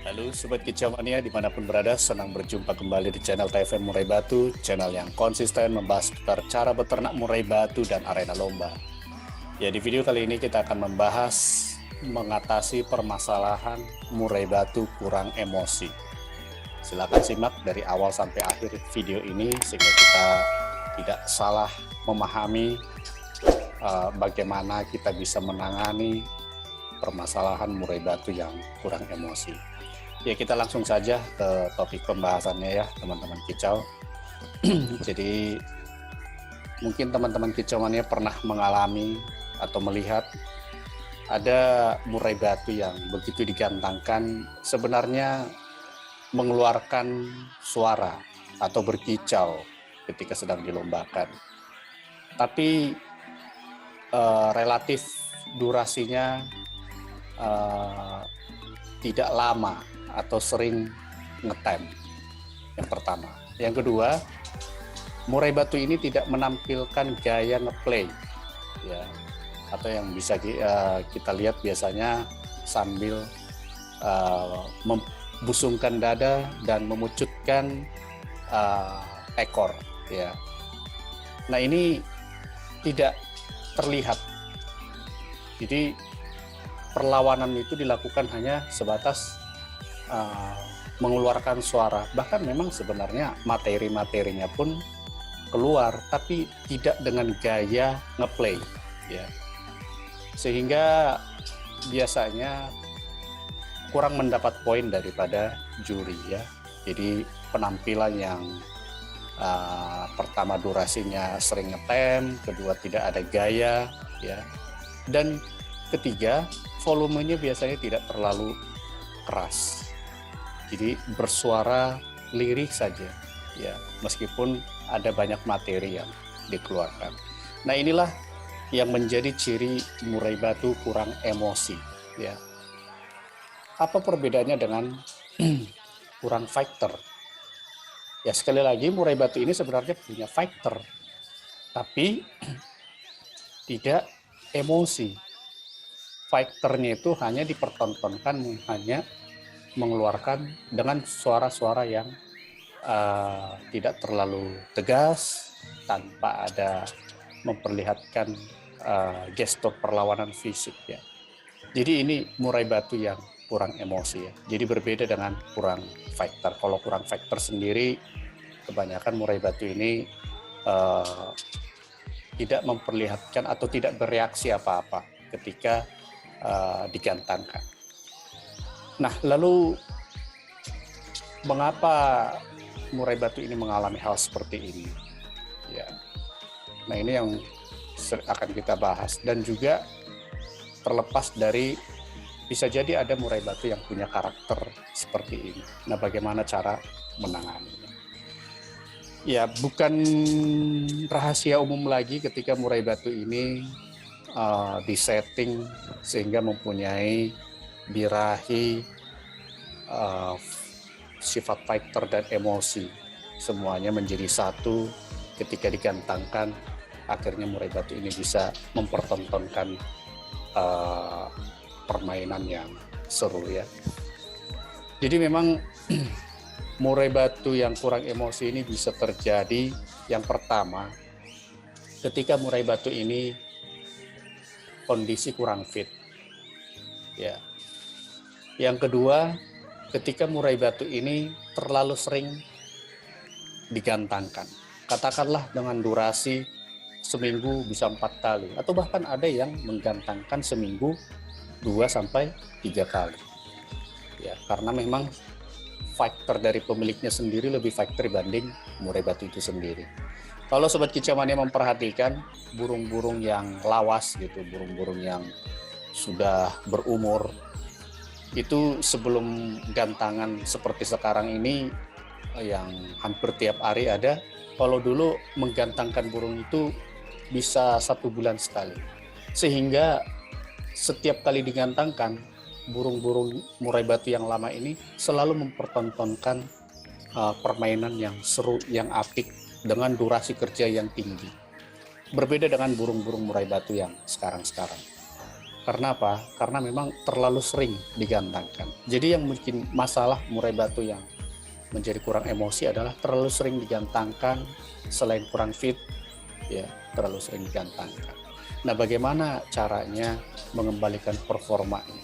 Halo Sobat Kicau Mania dimanapun berada, senang berjumpa kembali di channel TFM Murai Batu, channel yang konsisten membahas seputar cara beternak murai batu dan arena lomba. Ya, di video kali ini kita akan membahas mengatasi permasalahan murai batu kurang emosi. Silakan simak dari awal sampai akhir video ini sehingga kita tidak salah memahami bagaimana kita bisa menangani permasalahan murai batu yang kurang emosi. Ya, kita langsung saja ke topik pembahasannya ya teman-teman kicau. Jadi mungkin teman-teman kicau mania pernah mengalami atau melihat ada murai batu yang begitu digantangkan sebenarnya mengeluarkan suara atau berkicau ketika sedang dilombakan. Tapi relatif durasinya tidak lama atau sering ngetem. Yang pertama. Yang kedua, murai batu ini tidak menampilkan gaya ngeplay, ya, atau yang bisa kita lihat biasanya sambil membusungkan dada dan memucutkan ekor, ya. Nah, ini tidak terlihat. Jadi perlawanan itu dilakukan hanya sebatas mengeluarkan suara. Bahkan memang sebenarnya materi-materinya pun keluar, tapi tidak dengan gaya ngeplay, ya. Sehingga biasanya kurang mendapat poin daripada juri, ya. Jadi penampilan yang pertama durasinya sering ngetem, kedua tidak ada gaya, ya, dan ketiga volumenya biasanya tidak terlalu keras. Jadi bersuara lirih saja, ya, meskipun ada banyak materi yang dikeluarkan. Nah, inilah yang menjadi ciri murai batu kurang emosi, ya. Apa perbedaannya dengan kurang fighter? Ya, sekali lagi murai batu ini sebenarnya punya fighter, tapi tidak emosi. Fighternya itu hanya dipertontonkan, hanya mengeluarkan dengan suara-suara yang tidak terlalu tegas, tanpa ada memperlihatkan gestur perlawanan fisik, ya. Jadi ini murai batu yang kurang emosi, ya. Jadi berbeda dengan kurang fighter. Kalau kurang fighter sendiri, kebanyakan murai batu ini tidak memperlihatkan atau tidak bereaksi apa-apa ketika digantangkan. Nah, lalu mengapa murai batu ini mengalami hal seperti ini? Ya. Nah, ini yang akan kita bahas, dan juga terlepas dari bisa jadi ada murai batu yang punya karakter seperti ini. Nah, bagaimana cara menanganinya? Ya, bukan rahasia umum lagi ketika murai batu ini disetting sehingga mempunyai birahi, sifat fighter dan emosi, semuanya menjadi satu ketika digantangkan. Akhirnya murai batu ini bisa mempertontonkan permainan yang seru, ya. Jadi memang murai batu yang kurang emosi ini bisa terjadi, yang pertama, ketika murai batu ini kondisi kurang fit, ya. Yang kedua, ketika murai batu ini terlalu sering digantangkan. Katakanlah dengan durasi seminggu bisa 4 kali, atau bahkan ada yang menggantangkan seminggu 2-3 kali. Ya, karena memang fighter dari pemiliknya sendiri lebih fighter dibanding murai batu itu sendiri. Kalau Sobat Kicau Mania memperhatikan burung-burung yang lawas gitu, burung-burung yang sudah berumur, itu sebelum gantangan seperti sekarang ini yang hampir tiap hari ada, kalau dulu menggantangkan burung itu bisa 1 bulan sekali. Sehingga setiap kali digantangkan, burung-burung murai batu yang lama ini selalu mempertontonkan permainan yang seru, yang apik, dengan durasi kerja yang tinggi. Berbeda dengan burung-burung murai batu yang sekarang-sekarang. Karena apa? Karena memang terlalu sering digantangkan. Jadi yang mungkin masalah murai batu yang menjadi kurang emosi adalah terlalu sering digantangkan, selain kurang fit, ya terlalu sering digantangkan. Nah, bagaimana caranya mengembalikan performa ini?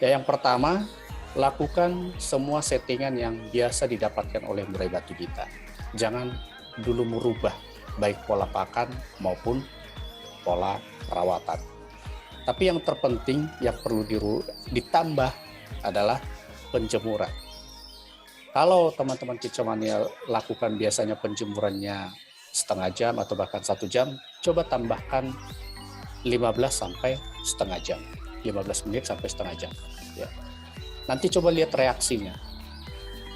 Ya, yang pertama, lakukan semua settingan yang biasa didapatkan oleh murai batu kita. Jangan dulu merubah baik pola pakan maupun pola perawatan. Tapi yang terpenting yang perlu ditambah adalah penjemuran. Kalau teman-teman kicauannya lakukan biasanya penjemurannya setengah jam atau bahkan 1 jam, coba tambahkan 15 sampai setengah jam, 15 menit sampai setengah jam. Ya. Nanti coba lihat reaksinya.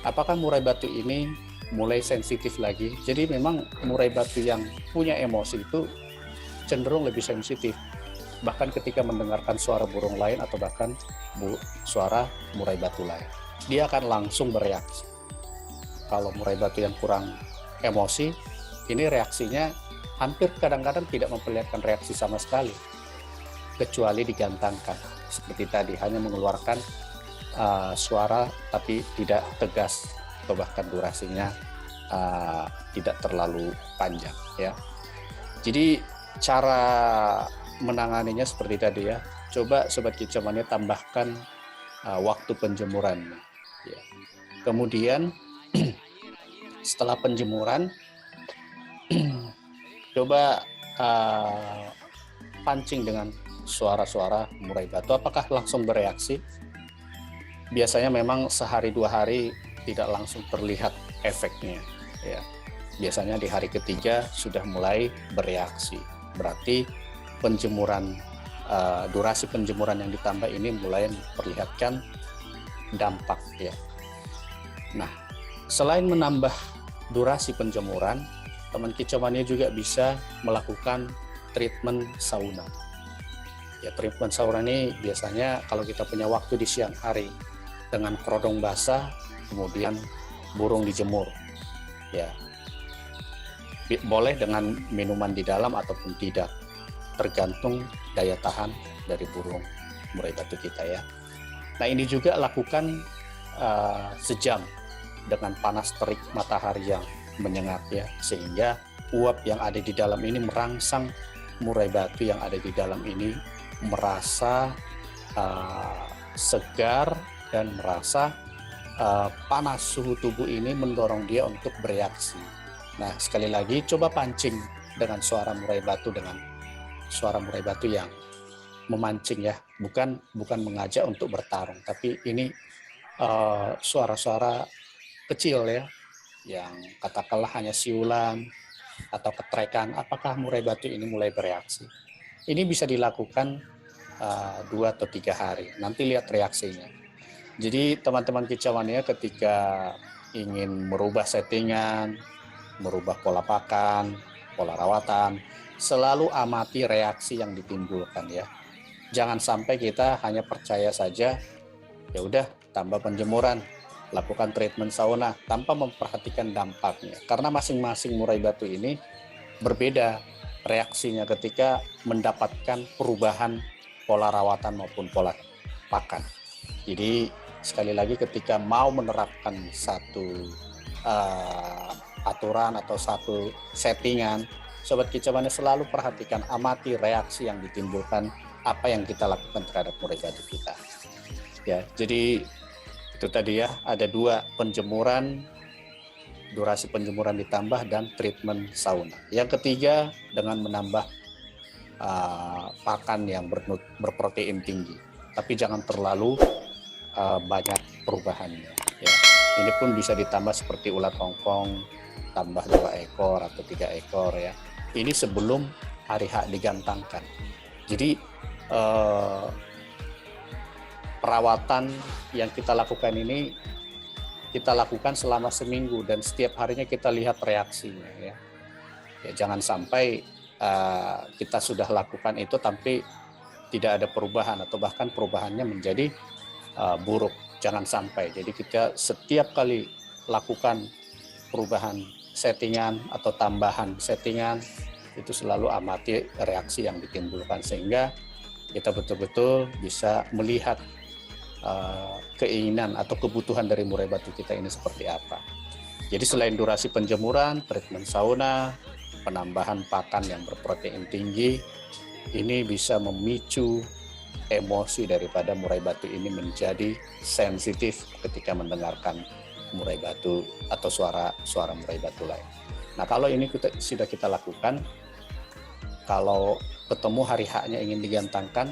Apakah murai batu ini mulai sensitif lagi? Jadi memang murai batu yang punya emosi itu cenderung lebih sensitif. Bahkan ketika mendengarkan suara burung lain atau bahkan suara murai batu lain, dia akan langsung bereaksi. Kalau murai batu yang kurang emosi, ini reaksinya hampir kadang-kadang tidak memperlihatkan reaksi sama sekali, kecuali digantangkan. Seperti tadi, hanya mengeluarkan suara tapi tidak tegas atau bahkan durasinya tidak terlalu panjang. Ya. Jadi cara menanganinya seperti tadi ya. Coba sobat kicauannya tambahkan waktu penjemurannya. Ya. Kemudian setelah penjemuran, coba pancing dengan suara-suara murai batu. Apakah langsung bereaksi? Biasanya memang sehari 2 hari tidak langsung terlihat efeknya. Ya. Biasanya di hari ketiga sudah mulai bereaksi. Berarti penjemuran, durasi penjemuran yang ditambah ini mulai memperlihatkan dampak ya. Nah, selain menambah durasi penjemuran, teman kicauannya juga bisa melakukan treatment sauna. Ya, treatment sauna ini biasanya kalau kita punya waktu di siang hari dengan kerodong basah, kemudian burung dijemur. Ya. Boleh dengan minuman di dalam ataupun tidak, tergantung daya tahan dari burung murai batu kita ya. Nah, ini juga lakukan sejam dengan panas terik matahari yang menyengat ya, sehingga uap yang ada di dalam ini merangsang murai batu yang ada di dalam ini merasa segar dan merasa panas. Suhu tubuh ini mendorong dia untuk bereaksi. Nah, sekali lagi coba pancing dengan suara murai batu, dengan suara murai batu yang memancing ya, bukan mengajak untuk bertarung, tapi ini suara-suara kecil ya, yang katakanlah hanya siulan atau ketrekan. Apakah murai batu ini mulai bereaksi? Ini bisa dilakukan 2 atau 3 hari, nanti lihat reaksinya. Jadi teman-teman kicauannya ketika ingin merubah settingan, merubah pola pakan, pola rawatan, selalu amati reaksi yang ditimbulkan ya. Jangan sampai kita hanya percaya saja, ya udah tambah penjemuran, lakukan treatment sauna tanpa memperhatikan dampaknya. Karena masing-masing murai batu ini berbeda reaksinya ketika mendapatkan perubahan pola rawatan maupun pola pakan. Jadi sekali lagi ketika mau menerapkan satu aturan atau satu settingan, sobat kicauannya selalu perhatikan, amati reaksi yang ditimbulkan apa yang kita lakukan terhadap murai batu kita. Ya, jadi itu tadi ya, ada 2, penjemuran, durasi penjemuran ditambah, dan treatment sauna. Yang ketiga dengan menambah pakan yang berprotein tinggi, tapi jangan terlalu banyak perubahannya. Ya. Ini pun bisa ditambah seperti ulat hongkong, tambah 2 ekor atau 3 ekor ya. Ini sebelum hari H digantangkan. Jadi perawatan yang kita lakukan ini kita lakukan selama seminggu dan setiap harinya kita lihat reaksinya ya. Ya, jangan sampai kita sudah lakukan itu tapi tidak ada perubahan atau bahkan perubahannya menjadi buruk. Jangan sampai. Jadi kita setiap kali lakukan perubahan settingan atau tambahan settingan itu selalu amati reaksi yang ditimbulkan, sehingga kita betul-betul bisa melihat keinginan atau kebutuhan dari murai batu kita ini seperti apa. Jadi selain durasi penjemuran, treatment sauna, penambahan pakan yang berprotein tinggi, ini bisa memicu emosi daripada murai batu ini menjadi sensitif ketika mendengarkan murai batu atau suara murai batu lain. Nah, kalau ini sudah kita lakukan, kalau ketemu hari haknya ingin digantangkan,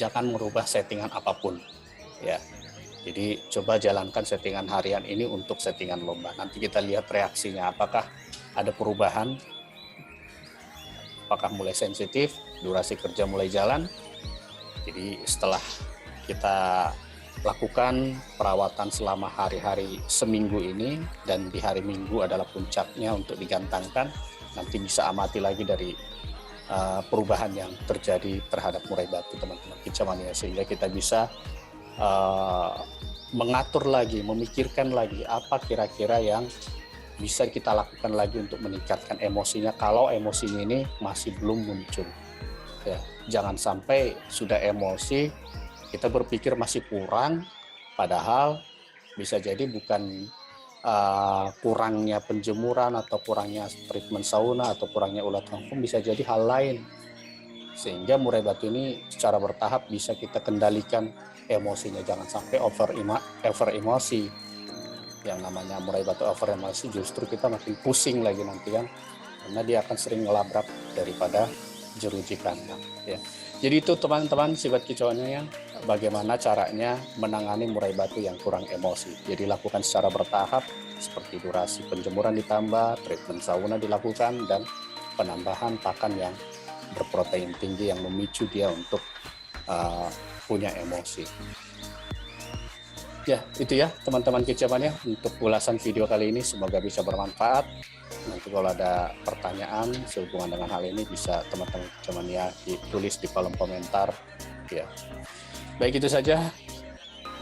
jangan merubah settingan apapun, ya. Jadi coba jalankan settingan harian ini untuk settingan lomba. Nanti kita lihat reaksinya, apakah ada perubahan, apakah mulai sensitif, durasi kerja mulai jalan. Jadi setelah kita lakukan perawatan selama hari-hari seminggu ini, dan di hari Minggu adalah puncaknya untuk digantangkan, nanti bisa amati lagi dari perubahan yang terjadi terhadap murai batu teman-teman kicauannya, sehingga kita bisa mengatur lagi, memikirkan lagi apa kira-kira yang bisa kita lakukan lagi untuk meningkatkan emosinya kalau emosinya ini masih belum muncul. Ya, jangan sampai sudah emosi kita berpikir masih kurang, padahal bisa jadi bukan kurangnya penjemuran atau kurangnya treatment sauna atau kurangnya ulat rampung, bisa jadi hal lain. Sehingga murai batu ini secara bertahap bisa kita kendalikan emosinya, jangan sampai over emosi. Yang namanya murai batu over emosi justru kita makin pusing lagi nanti kan, karena dia akan sering ngelabrak daripada jeruji kandang, ya. Jadi itu teman-teman sifat kicauannya yang bagaimana caranya menangani murai batu yang kurang emosi. Jadi lakukan secara bertahap, seperti durasi penjemuran ditambah, treatment sauna dilakukan, dan penambahan pakan yang berprotein tinggi yang memicu dia untuk punya emosi. Ya, itu ya teman-teman kicauannya untuk ulasan video kali ini, semoga bisa bermanfaat. Nanti kalau ada pertanyaan sehubungan dengan hal ini bisa teman-teman kicauannya ditulis di kolom komentar, ya. Baik, itu saja.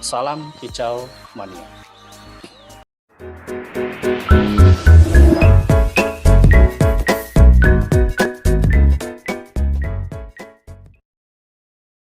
Salam kicau mania.